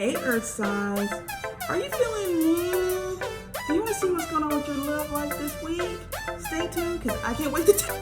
Hey Earth signs, are you feeling new? Do you want to see what's going on with your love life this week? Stay tuned because I can't wait to tell.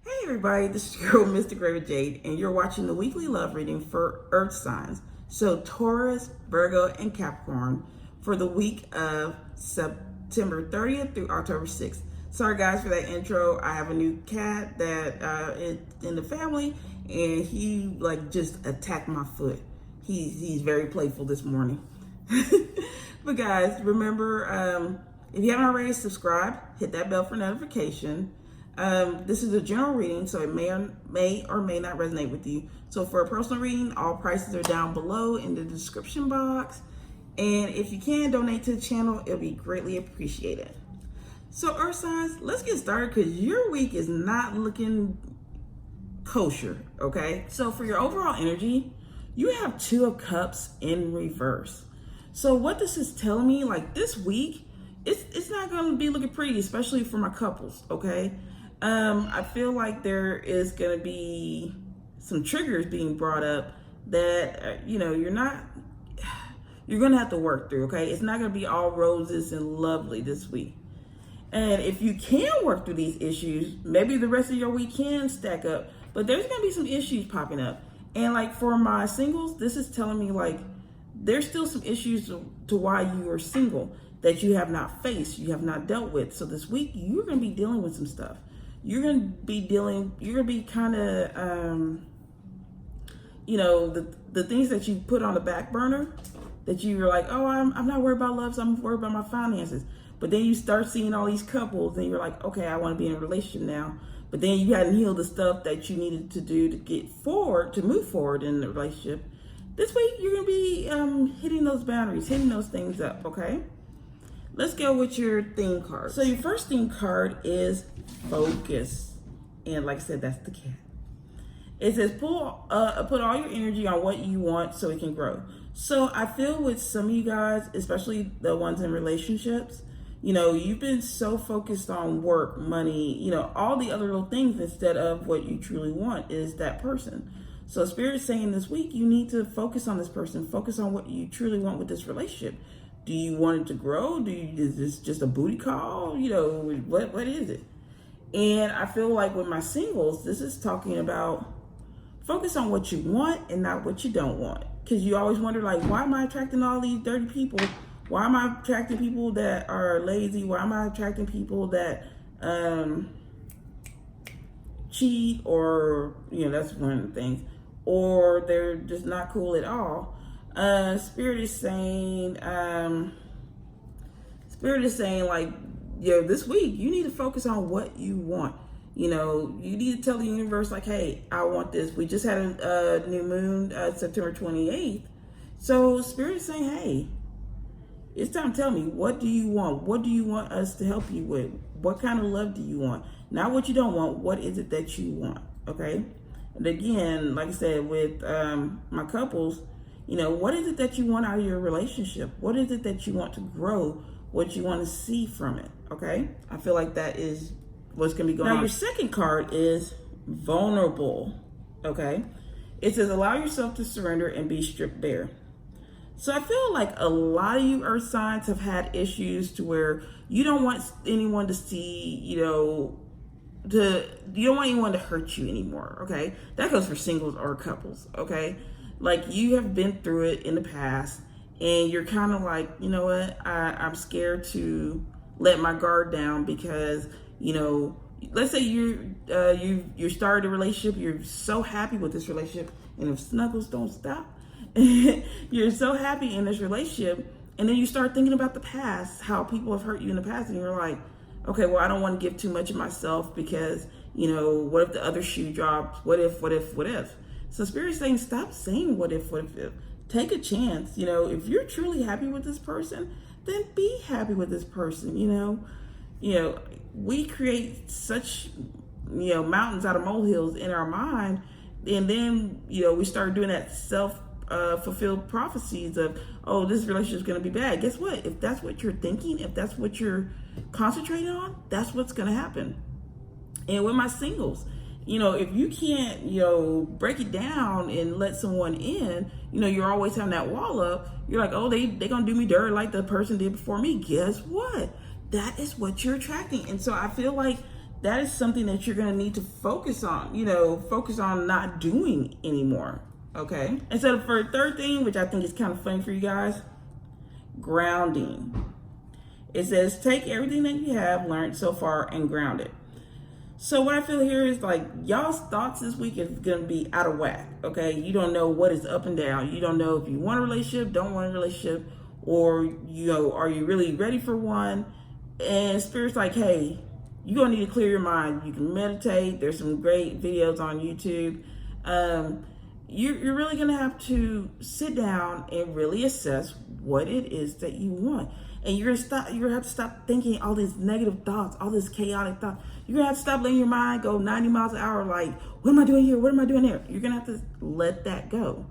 Hey everybody, this is your girl MRavenJade, and you're watching the weekly love reading for Earth signs. So Taurus, Virgo, and Capricorn for the week of September 30th through October 6th. Sorry guys for that intro. I have a new cat that is in the family, and he just attacked my foot. He's very playful this morning. But guys, remember, if you haven't already, subscribe, hit that bell for notification. This is a general reading, so it may or may not resonate with you. So for a personal reading, all prices are down below in the description box. And if you can donate to the channel, it'll be greatly appreciated. So Earth signs, let's get started because your week is not looking kosher, okay? So for your overall energy, you have Two of Cups in reverse. So what this is telling me, like this week, it's not going to be looking pretty, especially for my couples, okay? I feel like there is going to be some triggers being brought up that, you're going to have to work through, okay? It's not going to be all roses and lovely this week. And if you can work through these issues, maybe the rest of your week can stack up, but there's going to be some issues popping up. And like for my singles, this is telling me like there's still some issues to why you are single that you have not faced, you have not dealt with. So this week, you're going to be dealing with some stuff. You're going to be kind of, the things that you put on the back burner that you're like, oh, I'm not worried about love, so I'm worried about my finances. But then you start seeing all these couples and you're like, okay, I want to be in a relationship now. But then you hadn't healed the stuff that you needed to do to move forward in the relationship. This week, you're going to be hitting those boundaries, hitting those things up, okay? Let's go with your theme card. So your first theme card is focus. And like I said, that's the cat. It says put all your energy on what you want so it can grow. So I feel with some of you guys, especially the ones in relationships, you've been so focused on work, money, all the other little things instead of what you truly want is that person. So Spirit's saying this week, you need to focus on this person, focus on what you truly want with this relationship. Do you want it to grow? Is this just a booty call? What is it? And I feel like with my singles, this is talking about focus on what you want and not what you don't want. Because you always wonder, like, why am I attracting all these dirty people? Why am I attracting people that are lazy? Why am I attracting people that cheat like that's one of the things. Or they're just not cool at all. Spirit is saying like, this week you need to focus on what you want. You need to tell the universe like, hey, I want this. We just had a new moon, September 28th. So Spirit is saying, hey, it's time to tell me, what do you want? What do you want us to help you with? What kind of love do you want? Not what you don't want. What is it that you want? Okay. And again, like I said, with my couples, what is it that you want out of your relationship? What is it that you want to grow? What you want to see from it? Okay. I feel like that is what's going to be going on. Now, your second card is vulnerable. Okay. It says, allow yourself to surrender and be stripped bare. So I feel like a lot of you earth signs have had issues to where you don't want anyone to see, you don't want anyone to hurt you anymore. Okay. That goes for singles or couples. Okay. Like you have been through it in the past and you're kind of like, you know what, I'm scared to let my guard down because, let's say you started a relationship, you're so happy with this relationship, and if snuggles don't stop, you're so happy in this relationship, and then you start thinking about the past, how people have hurt you in the past, and you're like, okay, well, I don't want to give too much of myself because, what if the other shoe drops? What if? So Spirit's saying, stop saying what if. Take a chance. If you're truly happy with this person, then be happy with this person. We create such, mountains out of molehills in our mind. And then, we start doing that self fulfilled prophecies of, oh, this relationship is going to be bad. Guess what? If that's what you're thinking, if that's what you're concentrating on, that's what's going to happen. And with my singles, if you can't, break it down and let someone in, you're always having that wall up. You're like, oh, they going to do me dirty like the person did before me. Guess what? That is what you're attracting. And so I feel like that is something that you're going to need to focus on, focus on not doing anymore. Okay. And so for the third thing, which I think is kind of funny for you guys, grounding. It says, take everything that you have learned so far and ground it. So what I feel here is like y'all's thoughts this week is going to be out of whack. Okay. You don't know what is up and down. You don't know if you want a relationship, don't want a relationship, or, are you really ready for one? And Spirit's like, hey, you're going to need to clear your mind. You can meditate. There's some great videos on YouTube. You're really going to have to sit down and really assess what it is that you want. And you're going to have to stop thinking all these negative thoughts, all this chaotic thought. You're going to have to stop letting your mind go 90 miles an hour like, what am I doing here? What am I doing there? You're going to have to let that go,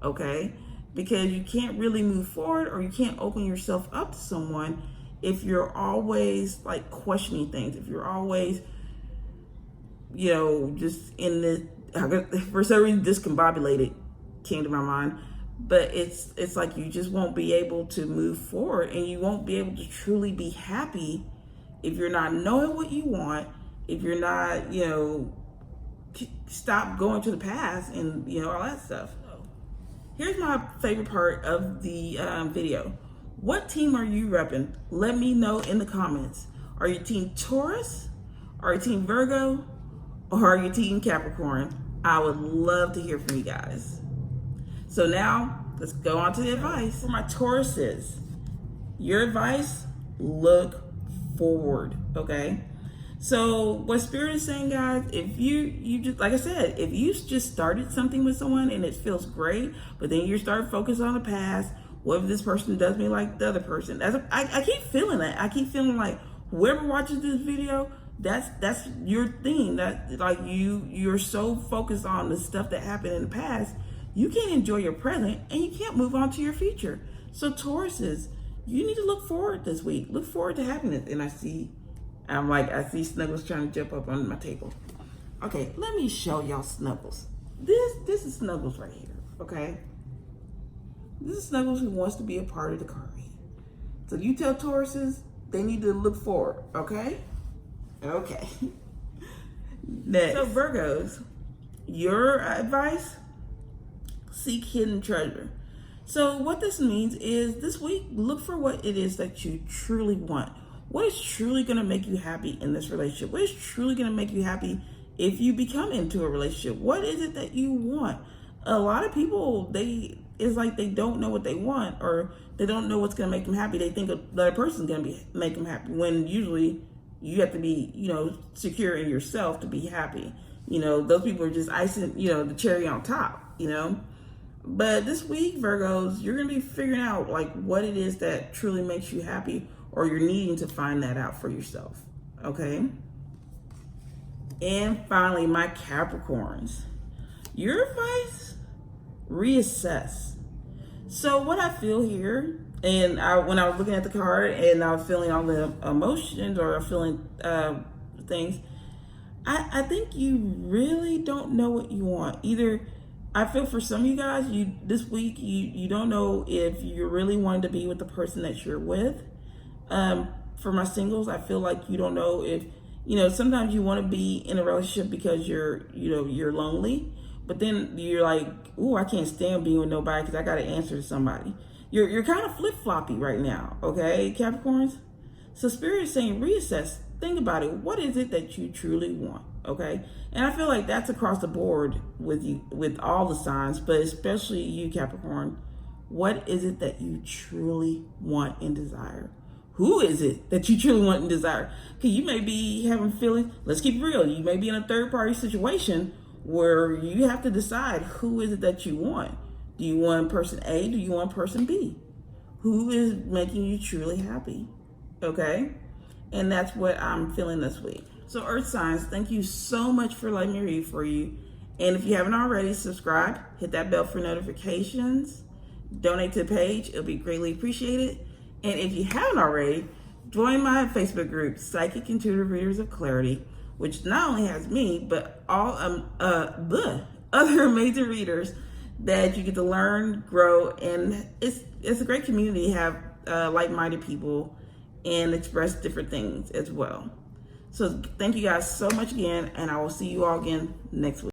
okay? Because you can't really move forward, or you can't open yourself up to someone if you're always like questioning things, if you're always, just in this, for some reason, discombobulated came to my mind, but it's like you just won't be able to move forward, and you won't be able to truly be happy if you're not knowing what you want, if you're not, stop going to the past and, all that stuff. Here's my favorite part of the video. What team are you repping? Let me know in the comments. Are you team Taurus? Are you team Virgo? Or are you team Capricorn? I would love to hear from you guys. So now let's go on to the advice. For my Tauruses, your advice, look forward, okay? So what Spirit is saying, guys, if you just, like I said, if you just started something with someone and it feels great, but then you start focusing on the past, what if this person does me like the other person? I keep feeling that. I keep feeling like whoever watches this video, that's your thing. That like you're so focused on the stuff that happened in the past, you can't enjoy your present and you can't move on to your future. So Tauruses, you need to look forward this week. Look forward to happiness. And I see Snuggles trying to jump up on my table. Okay, let me show y'all Snuggles. This is Snuggles right here, okay? This is Snuggles who wants to be a part of the card reading. So you tell Tauruses they need to look forward, okay? Okay. Next. So Virgos, your advice, seek hidden treasure. So what this means is this week, look for what it is that you truly want. What is truly going to make you happy in this relationship? What is truly going to make you happy if you become into a relationship? What is it that you want? A lot of people, it's like they don't know what they want, or they don't know what's going to make them happy. They think the other person's going to make them happy, when usually you have to be, secure in yourself to be happy. Those people are just icing, the cherry on top, But this week, Virgos, you're going to be figuring out like what it is that truly makes you happy, or you're needing to find that out for yourself, okay? And finally, my Capricorns, your advice, reassess. So what I feel here, and when I was looking at the card and I was feeling all the emotions, or feeling things, I think you really don't know what you want. Either, I feel for some of you guys, this week, you don't know if you're really wanting to be with the person that you're with. For my singles, I feel like you don't know if, sometimes you want to be in a relationship because you're lonely, but then you're like, ooh, I can't stand being with nobody because I got to answer to somebody. You're kind of flip-floppy right now, okay, Capricorns? So Spirit is saying reassess. Think about it. What is it that you truly want, okay? And I feel like that's across the board with you, with all the signs, but especially you, Capricorn. What is it that you truly want and desire? Who is it that you truly want and desire? Because you may be having feelings. Let's keep it real. You may be in a third-party situation where you have to decide who is it that you want. Do you want person A? Do you want person B? Who is making you truly happy? Okay? And that's what I'm feeling this week. So Earth signs, thank you so much for letting me read for you. And if you haven't already, subscribe, hit that bell for notifications, donate to the page. It'll be greatly appreciated. And if you haven't already, join my Facebook group, Psychic Intuitive Readers of Clarity, which not only has me, but all the other amazing readers that you get to learn, grow, and it's a great community to have like-minded people and express different things as well. So thank you guys so much again, and I will see you all again next week.